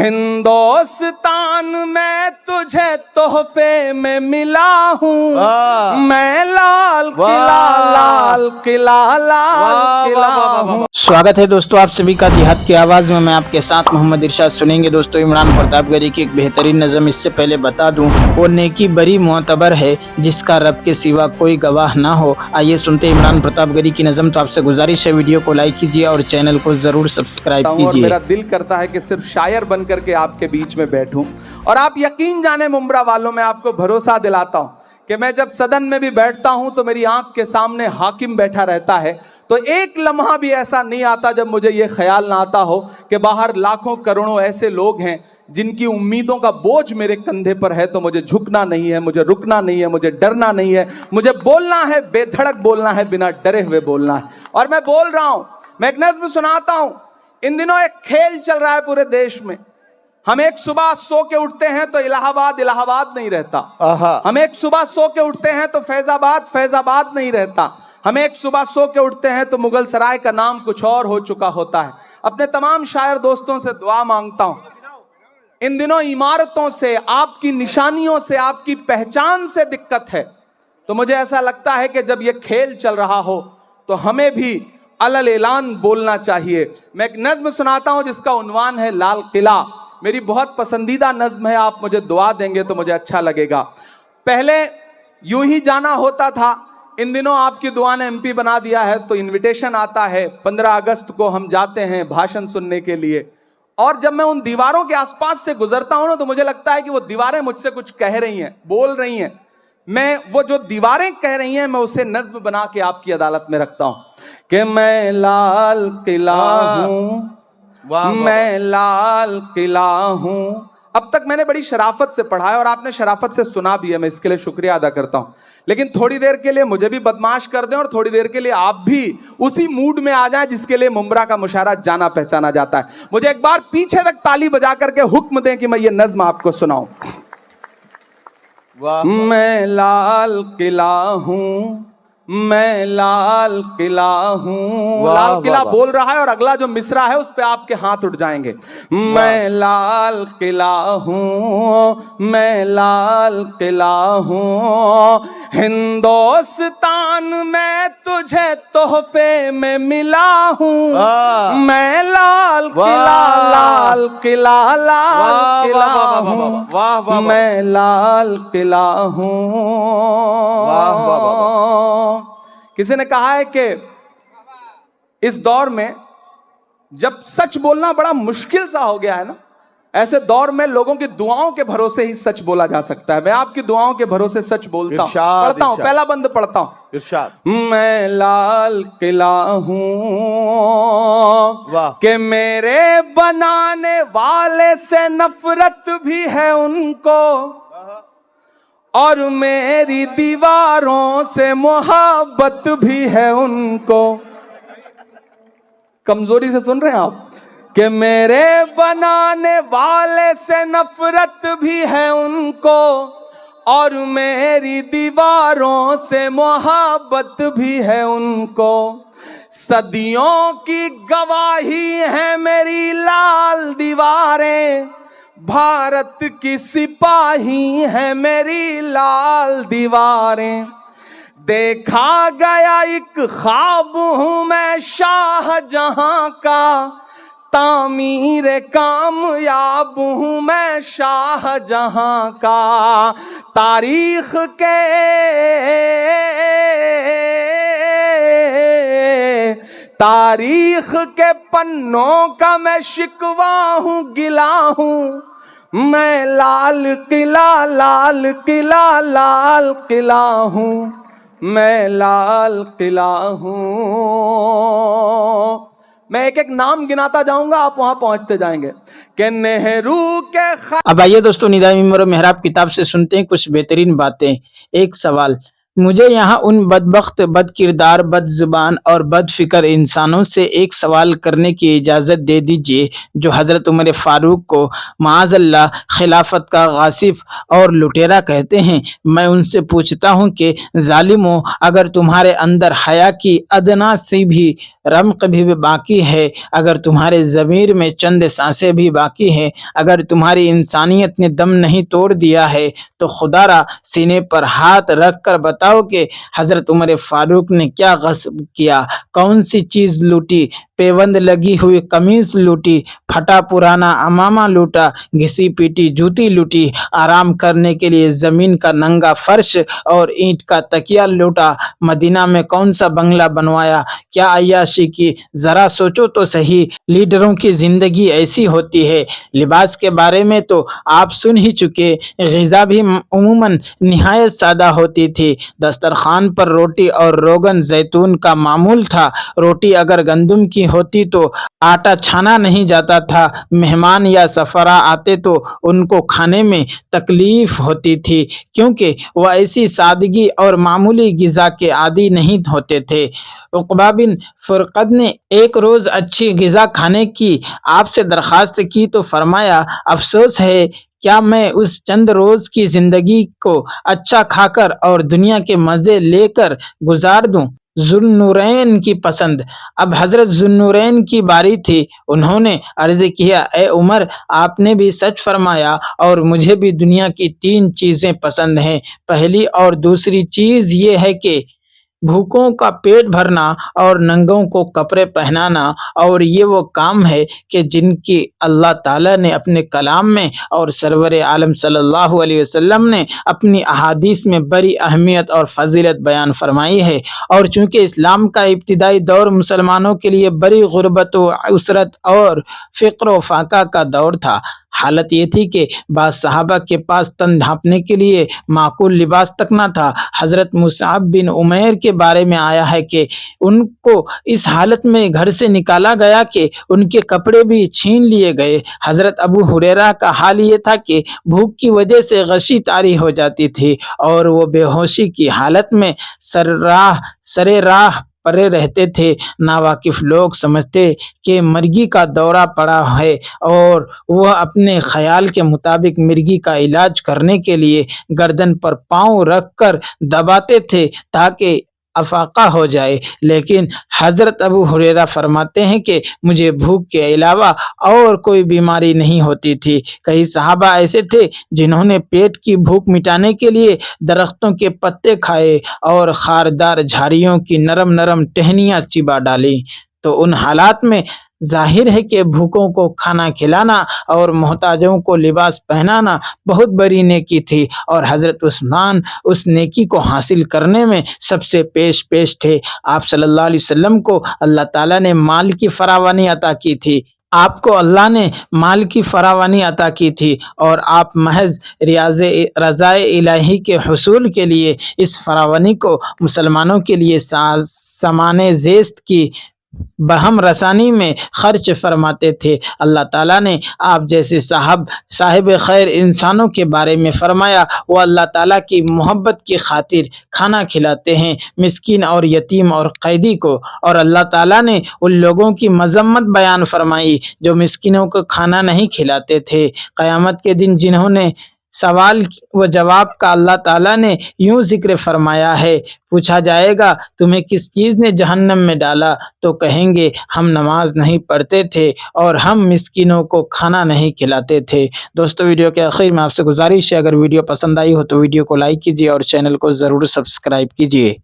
हिंदुस्तान में तुझे तोहफे में मिला हूँ, मैं लाल किला हूँ। स्वागत है दोस्तों आप सभी का देहात की आवाज में। मैं आपके साथ मोहम्मद इरशाद। सुनेंगे दोस्तों इमरान प्रतापगढ़ी की एक बेहतरीन नज़म। इससे पहले बता दूं वो नेकी बड़ी मोतबर है जिसका रब के सिवा कोई गवाह ना हो। आइए सुनते इमरान प्रतापगढ़ी की नज़म। तो आपसे गुजारिश है वीडियो को लाइक कीजिए और चैनल को जरूर सब्सक्राइब कीजिए। मेरा दिल करता है कि सिर्फ शायर बन करके आपके बीच में बैठूं और आप यकीन जाने मुंब्रा वालों, मैं आपको भरोसा दिलाता हूं कि मैं जब सदन में भी बैठता हूं तो मेरी आंख के सामने हाकिम बैठा रहता है, तो एक लम्हा भी ऐसा नहीं आता जब मुझे ये ख्याल ना आता हो कि बाहर लाखों करोड़ों ऐसे लोग हैं जिनकी उम्मीदों का बोझ मेरे कंधे पर है। तो मुझे झुकना नहीं है, मुझे रुकना नहीं है, मुझे डरना नहीं है, मुझे बोलना है, बेधड़क बोलना है, बिना डरे हुए बोलना है। और मैं बोल रहा हूं, मैं एक नज़्म सुनाता हूं। इन दिनों एक खेल चल रहा है पूरे देश में। हम एक सुबह सो के उठते हैं तो इलाहाबाद नहीं रहता। हम एक सुबह सो के उठते हैं तो फैजाबाद नहीं रहता। हम एक सुबह सो के उठते हैं तो मुगल सराय का नाम कुछ और हो चुका होता है। अपने तमाम शायर दोस्तों से दुआ मांगता हूं, इन दिनों इमारतों से, आपकी निशानियों से, आपकी पहचान से दिक्कत है, तो मुझे ऐसा लगता है कि जब ये खेल चल रहा हो तो हमें भी अलल ऐलान बोलना चाहिए। मैं एक नज्म सुनाता हूं जिसका उन्वान है लाल किला। मेरी बहुत पसंदीदा नज्म है, आप मुझे दुआ देंगे तो मुझे अच्छा लगेगा। पहले यूं ही जाना होता था, इन दिनों आपकी दुआ ने एमपी बना दिया है, तो इनविटेशन आता है 15 अगस्त को हम जाते हैं भाषण सुनने के लिए। और जब मैं उन दीवारों के आसपास से गुजरता हूं ना, तो मुझे लगता है कि वो दीवारें मुझसे कुछ कह रही हैं, बोल रही हैं। मैं वो जो दीवारें कह रही हैं, मैं उसे नज्म बना के आपकी अदालत में रखता हूं कि मैं लाल किला हूं, मैं लाल किला हूं। अब तक मैंने बड़ी शराफत से पढ़ा है और आपने शराफत से सुना भी है, मैं इसके लिए शुक्रिया अदा करता हूं। लेकिन थोड़ी देर के लिए मुझे भी बदमाश कर दें और थोड़ी देर के लिए आप भी उसी मूड में आ जाएं जिसके लिए मुंब्रा का मुशायरा जाना पहचाना जाता है। मुझे एक बार पीछे तक ताली बजा करके हुक्म दें कि मैं ये नज्म आपको सुनाऊं। मैं लाल किला हूं, मैं लाल किला हूं। लाल किला बोल रहा है और अगला जो मिसरा है उस पे आपके हाथ उठ जाएंगे। मैं लाल किला हूं, मैं लाल किला हूं, हिंदुस्तान में तुझे तोहफे में मिला हूं, मैं लाल किला हूं, मैं लाल किला हूं। किसी ने कहा है कि इस दौर में जब सच बोलना बड़ा मुश्किल सा हो गया है ना, ऐसे दौर में लोगों की दुआओं के भरोसे ही सच बोला जा सकता है। मैं आपकी दुआओं के भरोसे सच बोलता हूं, पढ़ता हूं, पहला बंद पढ़ता हूं। इरशाद। मैं लाल किला हूं कि मेरे बनाने वाले से नफरत भी है उनको, और मेरी दीवारों से मोहब्बत भी है उनको। कमजोरी से सुन रहे हैं आप? कि मेरे बनाने वाले से नफरत भी है उनको, और मेरी दीवारों से मोहब्बत भी है उनको। सदियों की गवाही है मेरी लाल दीवारें, भारत की सिपाही है मेरी लाल दीवारें। देखा गया एक ख्वाब हूं मैं शाहजहां का, तामीर कामयाब हूं मैं शाहजहां का। तारीख के पन्नों का मैं शिकवा हूं, गिला हूं, मैं लाल किला हूं, मैं लाल किला हूं। मैं एक एक नाम गिनाता जाऊंगा, आप वहां पहुंचते जाएंगे कि नेहरू के अब आइए दोस्तों निदाई मिंबर मेहराब किताब से सुनते हैं कुछ बेहतरीन बातें। एक सवाल, मुझे यहाँ उन बदबख्त, बद किरदार, बद जुबान और बद फिक्र इंसानों से एक सवाल करने की इजाज़त दे दीजिए जो हज़रत उमर फ़ारूक को माअज़ल्लाह खिलाफत का गासिब और लुटेरा कहते हैं। मैं उनसे पूछता हूँ कि ज़ालिमों, अगर तुम्हारे अंदर हया की अदना सी भी रमक भी बाकी है, अगर तुम्हारे ज़मीर में चंद सांसें भी बाकी हैं, अगर तुम्हारी इंसानियत ने दम नहीं तोड़ दिया है, तो खुदारा सीने पर हाथ रख कर बताओ कि हज़रत उमर फ़ारूक ने क्या गस्ब किया, कौन सी चीज़ लूटी, पेवंद लगी हुई कमीज लूटी, फटा पुराना अमामा लूटा, घिसी पीटी जूती लूटी, आराम करने के लिए ज़मीन का नंगा फर्श और ईंट का तकिया लूटा, मदीना में कौन सा बंगला बनवाया, क्या अय्याशी की, ज़रा सोचो तो सही। लीडरों की ज़िंदगी ऐसी होती है। लिबास के बारे में तो आप सुन ही चुके, ग़िज़ा भी उमूमन निहायत सादा होती थी। दस्तरखान पर रोटी और रोगन जैतून का मामूल था। रोटी अगर गंदम की होती तो आटा छाना नहीं जाता था। मेहमान या सफरा आते तो उनको खाने में तकलीफ होती थी, क्योंकि वह ऐसी सादगी और मामूली ग़िज़ा के आदी नहीं होते थे। उक़बा बिन फ़ुरक़द ने एक रोज़ अच्छी ग़िज़ा खाने की आपसे दरख्वास्त की तो फरमाया, अफसोस है, क्या मैं उस चंद रोज़ की ज़िंदगी को अच्छा खाकर और दुनिया के मज़े लेकर गुजार दूं। ज़ुन्नूरैन की पसंद। अब हज़रत ज़ुन्नूरैन की बारी थी। उन्होंने अर्ज़ किया, ए उमर, आपने भी सच फरमाया और मुझे भी दुनिया की 3 चीज़ें पसंद हैं। पहली और दूसरी चीज़ ये है कि भूखों का पेट भरना और नंगों को कपड़े पहनाना, और ये वो काम है कि जिनकी अल्लाह ताला ने अपने कलाम में और सरवर आलम सल्लल्लाहु अलैहि वसल्लम ने अपनी अहादीस में बड़ी अहमियत और फजीलत बयान फरमाई है। और चूँकि इस्लाम का इब्तिदाई दौर मुसलमानों के लिए बड़ी गुर्बत व उसरत और फ़िक्र व फाका का दौर था। हालत ये थी कि बाज़ सहाबा के पास तन ढांपने के लिए माकूल लिबास तक न था। हज़रत मुसअब बिन उमैर के बारे में आया है कि उनको इस हालत में घर से निकाला गया कि उनके कपड़े भी छीन लिए गए। हज़रत अबू हुरैरा का हाल ये था कि भूख की वजह से गशी तारी हो जाती थी और वो बेहोशी की हालत में सरे राह पड़े रहते थे। नावाकिफ लोग समझते कि मिर्गी का दौरा पड़ा है और वह अपने ख्याल के मुताबिक मिर्गी का इलाज करने के लिए गर्दन पर पाँव रखकर दबाते थे ताकि अफाका हो जाए। लेकिन हज़रत अबू हुरैरा फरमाते हैं कि मुझे भूख के अलावा और कोई बीमारी नहीं होती थी। कई सहाबा ऐसे थे जिन्होंने पेट की भूख मिटाने के लिए दरख्तों के पत्ते खाए और खारदार झाड़ियों की नरम नरम टहनियाँ चिबा डाली। तो उन हालात में जाहिर है कि भूखों को खाना खिलाना और मोहताजों को लिबास पहनाना बहुत बड़ी नेकी थी, और हज़रत उस्मान उस नेकी को हासिल करने में सबसे पेश थे। आप सल्लल्लाहु अलैहि वसल्लम को अल्लाह ताला ने माल की फरावानी अता की थी। आपको अल्लाह ने माल की फरावानी अता की थी और आप महज रज़ाए इलाही के हुसूल के लिए इस फरावानी को मुसलमानों के लिए सामाने ज़ेस्त की बहम रसानी में खर्च फरमाते थे। अल्लाह ताला ने आप जैसे साहिब खैर इंसानों के बारे में फरमाया, वो अल्लाह ताला की मोहब्बत की खातिर खाना खिलाते हैं मिस्कीन और यतीम और कैदी को। और अल्लाह ताला ने उन लोगों की मजम्मत बयान फरमाई जो मिस्कीनों को खाना नहीं खिलाते थे। क़यामत के दिन जिन्होंने सवाल व जवाब का अल्लाह ताला ने यूं जिक्र फरमाया है, पूछा जाएगा तुम्हें किस चीज़ ने जहन्नम में डाला, तो कहेंगे हम नमाज नहीं पढ़ते थे और हम मिस्किनों को खाना नहीं खिलाते थे। दोस्तों, वीडियो के आखिर में आपसे गुजारिश है, अगर वीडियो पसंद आई हो तो वीडियो को लाइक कीजिए और चैनल को ज़रूर सब्सक्राइब कीजिए।